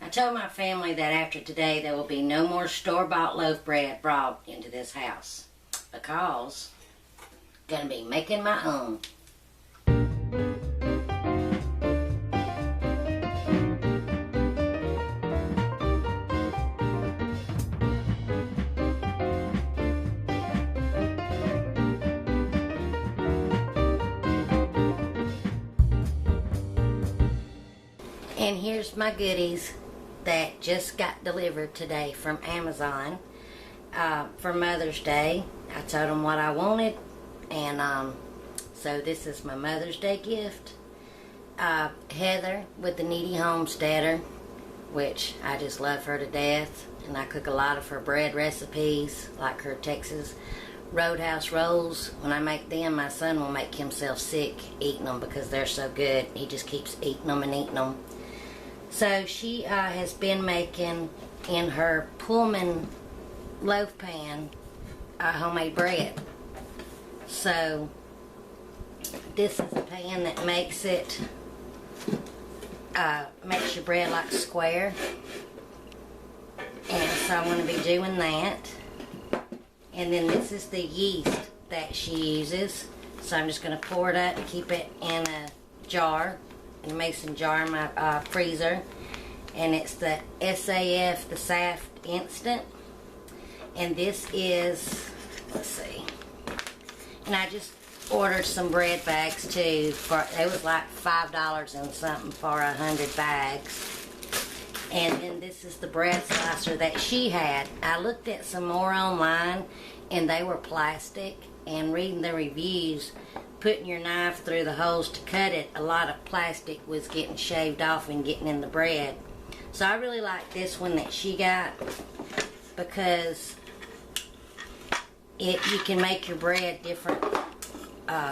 I told my family that after today there will be no more store-bought loaf bread brought into this house because I'm going to be making my own. And here's my goodies that just got delivered today from Amazon for Mother's Day. I told them what I wanted, and so this is my Mother's Day gift. Heather with the Needy Homesteader, which I just love her to death, and I cook a lot of her bread recipes, like her Texas Roadhouse rolls. When I make them, my son will make himself sick eating them because they're so good. He just keeps eating them and eating them. So she has been making in her Pullman loaf pan homemade bread. So this is a pan that makes it makes your bread like square, and so I'm going to be doing that. And then this is the yeast that she uses, so I'm just going to pour it up and keep it in a jar, in a mason jar in my freezer. And it's the SAF, the Saft Instant. And this is, let's see, and I just ordered some bread bags too. It was like $5 and something for 100 bags. And then this is the bread slicer that she had. I looked at some more online, and they were plastic. And reading the reviews, putting your knife through the holes to cut it, a lot of plastic was getting shaved off and getting in the bread. So I really like this one that she got because you can make your bread different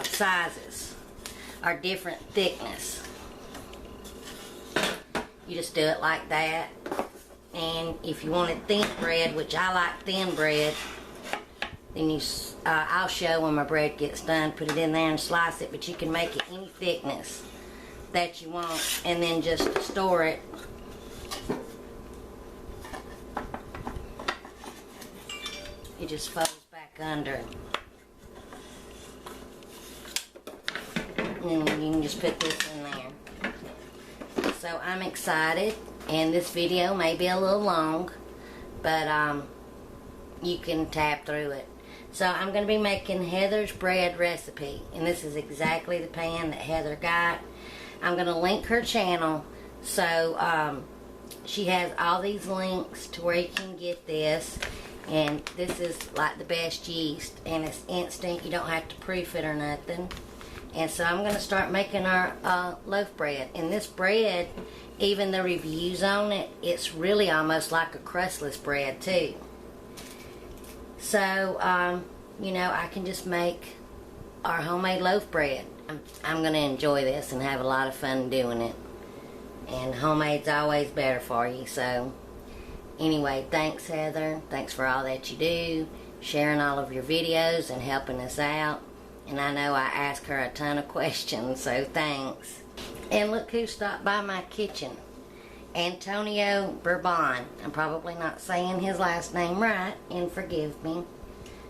sizes or different thickness. You just do it like that. And if you wanted thin bread, which I like thin bread, then I'll show when my bread gets done, put it in there and slice it, but you can make it any thickness that you want and then just store it. It just folds back under. And you can just put this in there. So I'm excited, and this video may be a little long, but you can tab through it. So I'm going to be making Heather's bread recipe, and this is exactly the pan that Heather got. I'm going to link her channel, so she has all these links to where you can get this. And this is like the best yeast, and it's instant. You don't have to proof it or nothing. And so I'm going to start making our loaf bread. And this bread, even the reviews on it, it's really almost like a crustless bread too. So, you know, I can just make our homemade loaf bread. I'm going to enjoy this and have a lot of fun doing it. And homemade's always better for you, so... Anyway, thanks Heather. Thanks for all that you do, sharing all of your videos and helping us out. And I know I ask her a ton of questions, so thanks. And look who stopped by my kitchen. Antonio Bourbon. I'm probably not saying his last name right, and forgive me.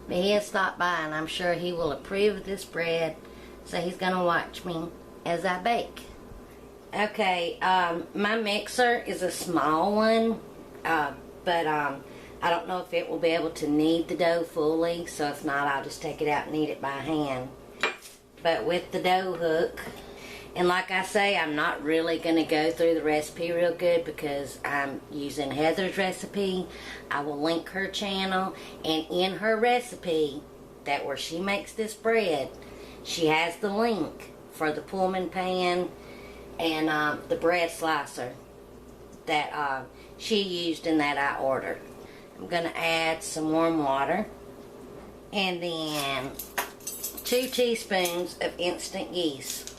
But he has stopped by, and I'm sure he will approve of this bread. So he's going to watch me as I bake. Okay, my mixer is a small one. But I don't know if it will be able to knead the dough fully, so if not, I'll just take it out and knead it by hand. But with the dough hook, and like I say, I'm not really going to go through the recipe real good because I'm using Heather's recipe. I will link her channel, and in her recipe, that where she makes this bread, she has the link for the Pullman pan and the bread slicer that she used and that I ordered. I'm going to add some warm water and then 2 teaspoons of instant yeast.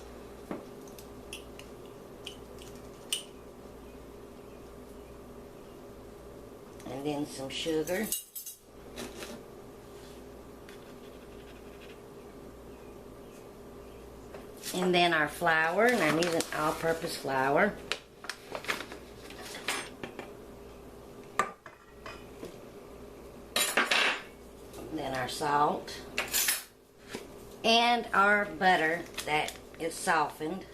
And then some sugar. And then our flour, and I'm using all-purpose flour. salt and our butter that is softened.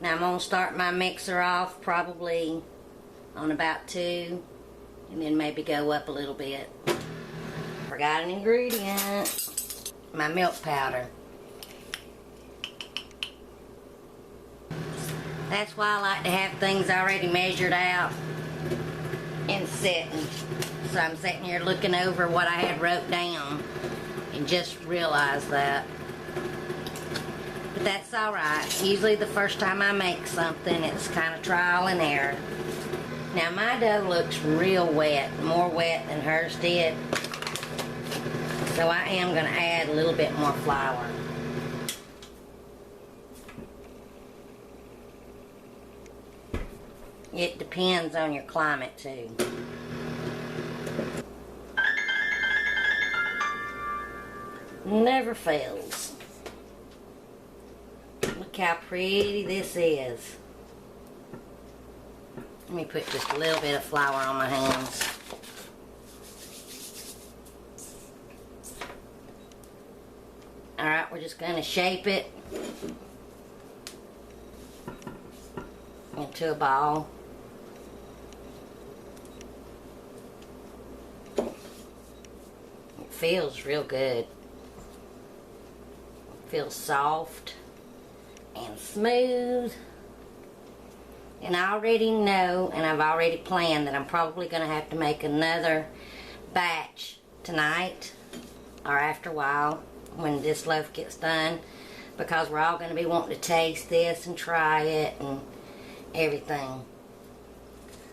Now I'm going to start my mixer off probably on about 2 and then maybe go up a little bit. Forgot an ingredient. My milk powder. That's why I like to have things already measured out and setting. So I'm sitting here looking over what I had wrote down and just realized that. But that's alright. Usually the first time I make something, it's kind of trial and error. Now my dough looks real wet, more wet than hers did. So I am going to add a little bit more flour. It depends on your climate too. Never fails. Look how pretty this is. Let me put just a little bit of flour on my hands. Alright, we're just going to shape it into a ball. It feels real good. It feels soft and smooth. And I already know, and I've already planned that I'm probably going to have to make another batch tonight or after a while when this loaf gets done, because we're all going to be wanting to taste this and try it and everything.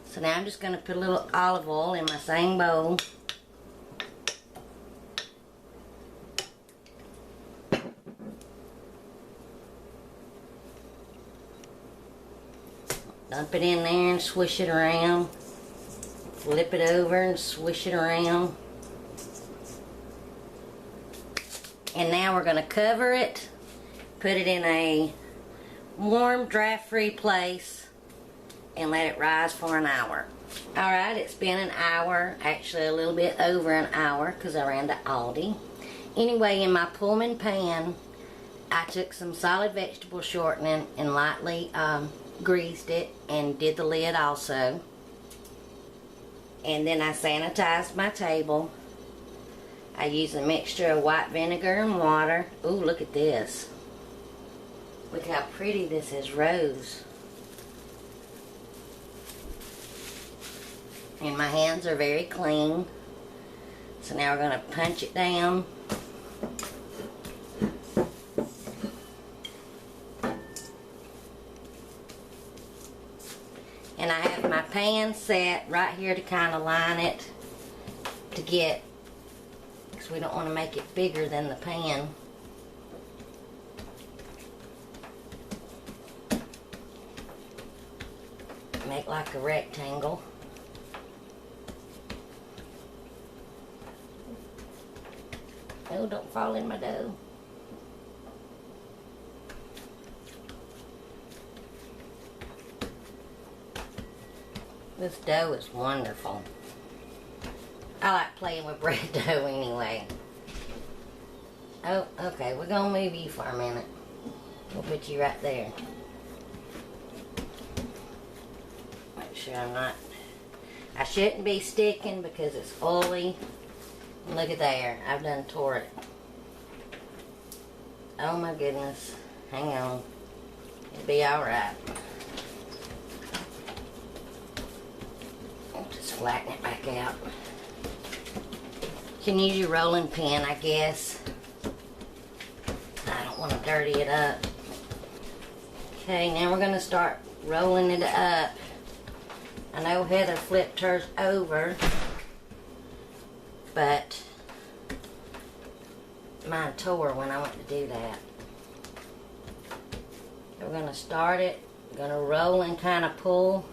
So now I'm just going to put a little olive oil in my same bowl. Dump it in there and swish it around. Flip it over and swish it around. And now we're going to cover it, put it in a warm, draft-free place, and let it rise for an hour. Alright, it's been an hour, actually a little bit over an hour, because I ran to Aldi. Anyway, in my Pullman pan, I took some solid vegetable shortening and lightly greased it and did the lid also. And then I sanitized my table. I used a mixture of white vinegar and water. Ooh, look at this. Look how pretty this is rose. And my hands are very clean. So now we're going to punch it down. And I have my pan set right here to kind of line it to get, because we don't want to make it bigger than the pan. Make like a rectangle. Oh, don't fall in my dough. This dough is wonderful. I like playing with bread dough anyway. Oh, okay, we're gonna move you for a minute. We'll put you right there. Make sure I'm not... I shouldn't be sticking because it's oily. Look at there, I've done tore it. Oh my goodness, hang on. It'll be alright. Just flatten it back out. You can use your rolling pin, I guess. I don't want to dirty it up. Okay, now we're going to start rolling it up. I know Heather flipped hers over, but mine tore when I went to do that. We're going to start it. We're going to roll and kind of pull.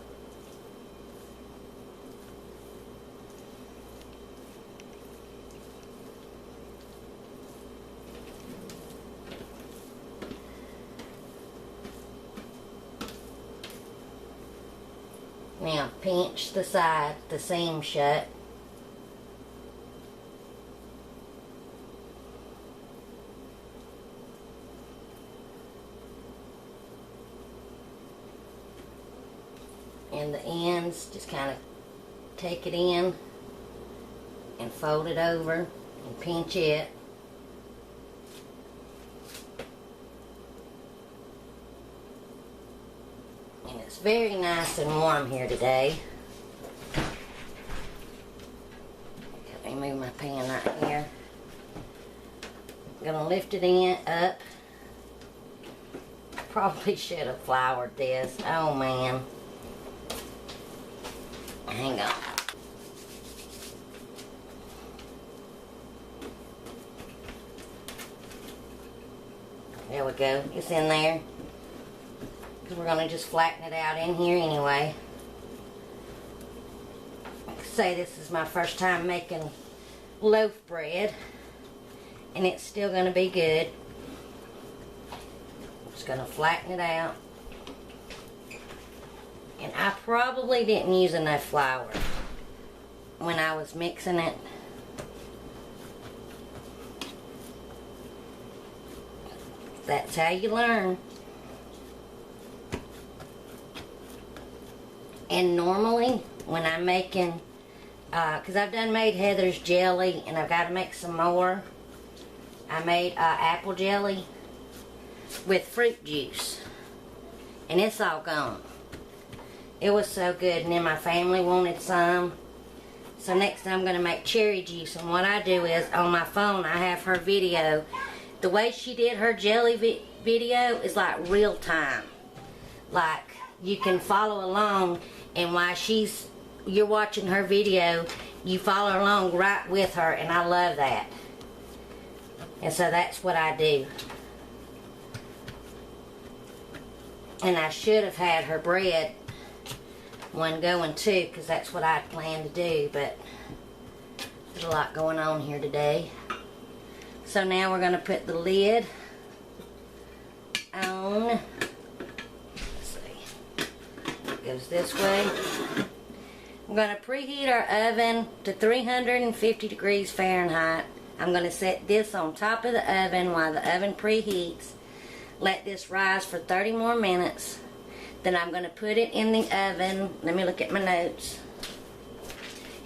Now pinch the side, the seam shut. and the ends, just kind of take it in and fold it over and pinch it. And it's very nice and warm here today. Let me move my pan right here. I'm gonna lift it up. Probably should have floured this. Oh man. Hang on. There we go. It's in there. Because we're going to just flatten it out in here anyway. Like I say, this is my first time making loaf bread. And it's still going to be good. I'm just going to flatten it out. And I probably didn't use enough flour when I was mixing it. That's how you learn. And normally, when I'm making, because I've made Heather's jelly, and I've got to make some more. I made apple jelly with fruit juice, and it's all gone. It was so good, and then my family wanted some. So next time I'm going to make cherry juice, and what I do is, on my phone, I have her video. The way she did her jelly video is like real time. Like, you can follow along, and while you're watching her video, you follow along right with her, and I love that. And so that's what I do. And I should have had her bread one going too, because that's what I planned to do, but there's a lot going on here today. So now we're going to put the lid on. Let's see. It goes this way. I'm going to preheat our oven to 350 degrees Fahrenheit. I'm going to set this on top of the oven while the oven preheats. Let this rise for 30 more minutes. Then I'm going to put it in the oven. Let me look at my notes.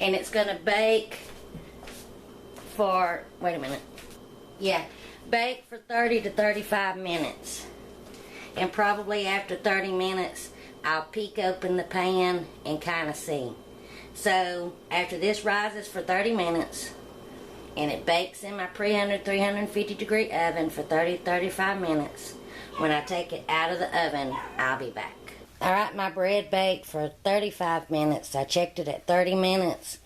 And it's going to bake for, wait a minute. Yeah, bake for 30 to 35 minutes. And probably after 30 minutes, I'll peek open the pan and kind of see. So, after this rises for 30 minutes, and it bakes in my pre-100, 350 degree oven for 30 to 35 minutes, when I take it out of the oven, I'll be back. Alright, my bread baked for 35 minutes. I checked it at 30 minutes.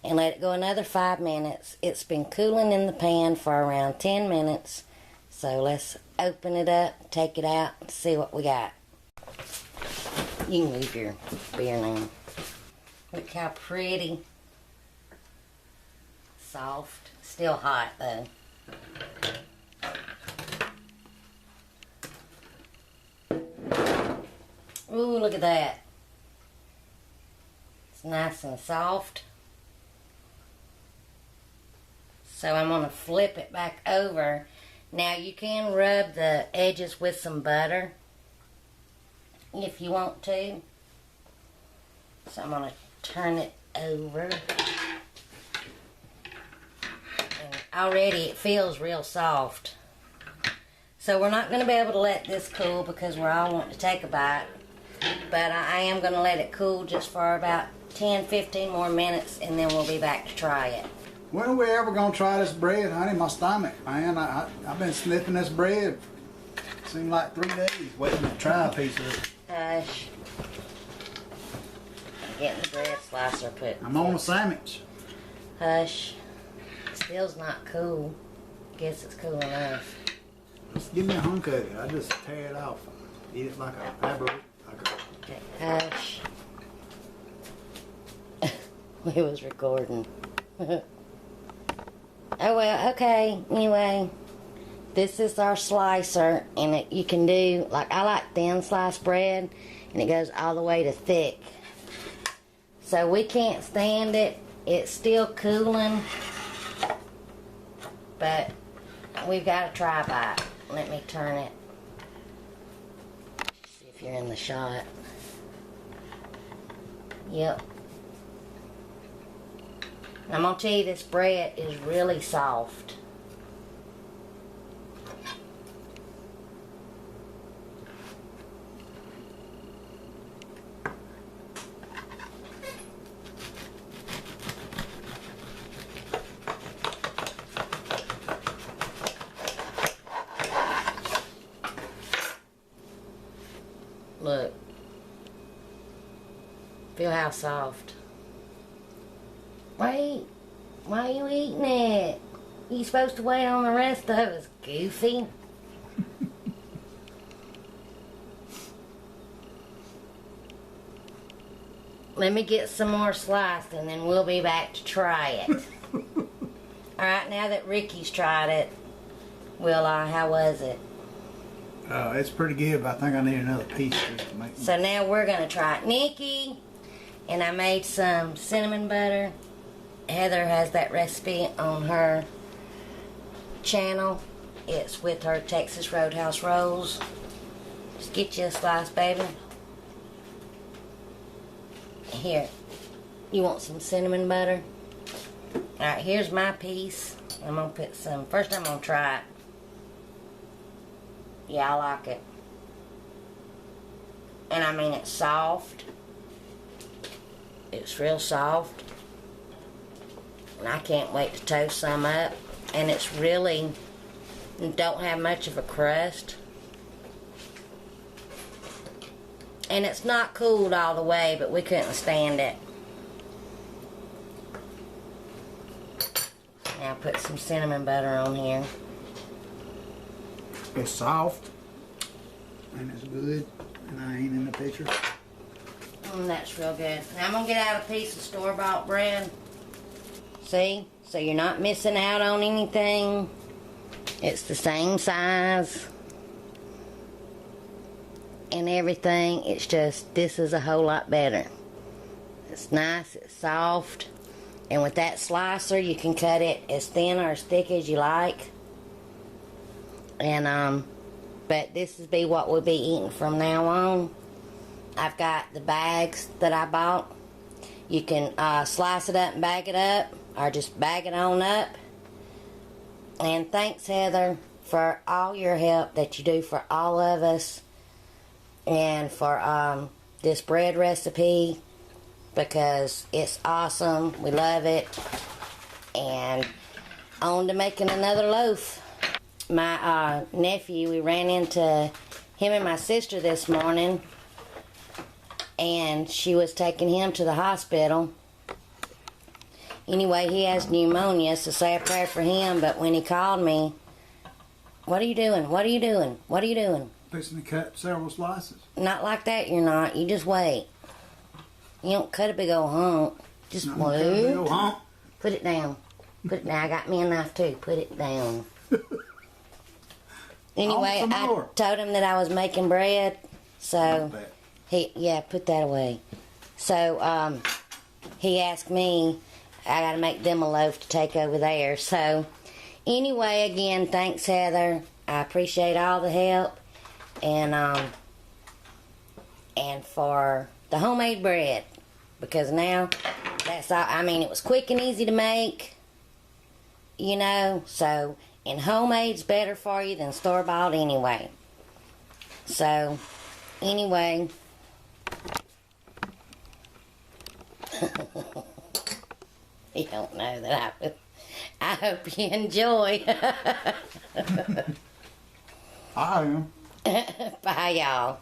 And let it go another 5 minutes. It's been cooling in the pan for around 10 minutes. So let's open it up, take it out, and see what we got. You can move your beer now. Look how pretty. Soft. Still hot though. Ooh, look at that. It's nice and soft. So I'm going to flip it back over. Now you can rub the edges with some butter if you want to. So I'm going to turn it over. And already it feels real soft. So we're not going to be able to let this cool because we're all wanting to take a bite. But I am going to let it cool just for about 10-15 more minutes, and then we'll be back to try it. When are we ever going to try this bread, honey? My stomach, man. I've been sniffing this bread. Seemed like 3 days waiting to try a piece of it. Hush. I'm getting the bread slicer put. I'm on a sandwich. Hush. Still's not cool. Guess it's cool enough. Just give me a hunk of it. I just tear it off. Eat it like a aberrant. Okay, hush. We was recording. Oh well, okay, anyway, this is our slicer, and you can do, like, I like thin sliced bread, and it goes all the way to thick. So we can't stand it. It's still cooling, but we've got to try by it. Let me turn it. See if you're in the shot. Yep. I'm gonna tell you, this bread is really soft. Look. Feel how soft. Wait. Why are you eating it? You supposed to wait on the rest of us, Goofy. Let me get some more sliced and then we'll be back to try it. Alright, now that Ricky's tried it, how was it? It's pretty good, but I think I need another piece just to make. So now we're gonna try it. Nikki, and I made some cinnamon butter. Heather has that recipe on her channel. It's with her Texas Roadhouse rolls. Just get you a slice, baby. Here, you want some cinnamon butter? Alright, here's my piece. I'm gonna put some, first I'm gonna try it. Yeah, I like it. And I mean, it's soft. It's real soft. And I can't wait to toast some up. And it's really, don't have much of a crust. And it's not cooled all the way, but we couldn't stand it. Now put some cinnamon butter on here. It's soft and it's good, and I ain't in the picture. That's real good. Now I'm gonna get out a piece of store-bought bread. See? So you're not missing out on anything. It's the same size and everything. It's just, this is a whole lot better. It's nice, it's soft, and with that slicer you can cut it as thin or as thick as you like. And but this will be what we'll be eating from now on. I've got the bags that I bought. You can slice it up and bag it up, or just bag it on up. And thanks, Heather, for all your help that you do for all of us, and for this bread recipe, because it's awesome. We love it. And on to making another loaf. My nephew, we ran into him and my sister this morning, and she was taking him to the hospital. Anyway, he has pneumonia, so say a prayer for him. But when he called me, what are you doing? What are you doing? What are you doing? Fixing to cut several slices. Not like that, you're not. You just wait. You don't cut a big old hump. Just Not wait. cut a big old hump. Put it down. Put it down. I got me a knife too. Put it down. Anyway, I told him that I was making bread, so put that away. So he asked me, I got to make them a loaf to take over there. So anyway, again, thanks, Heather. I appreciate all the help, and for the homemade bread, because now that's all. I mean, it was quick and easy to make, you know. So. And homemade's better for you than store-bought anyway. So, anyway. You don't know that I hope you enjoy. I am. Bye, y'all.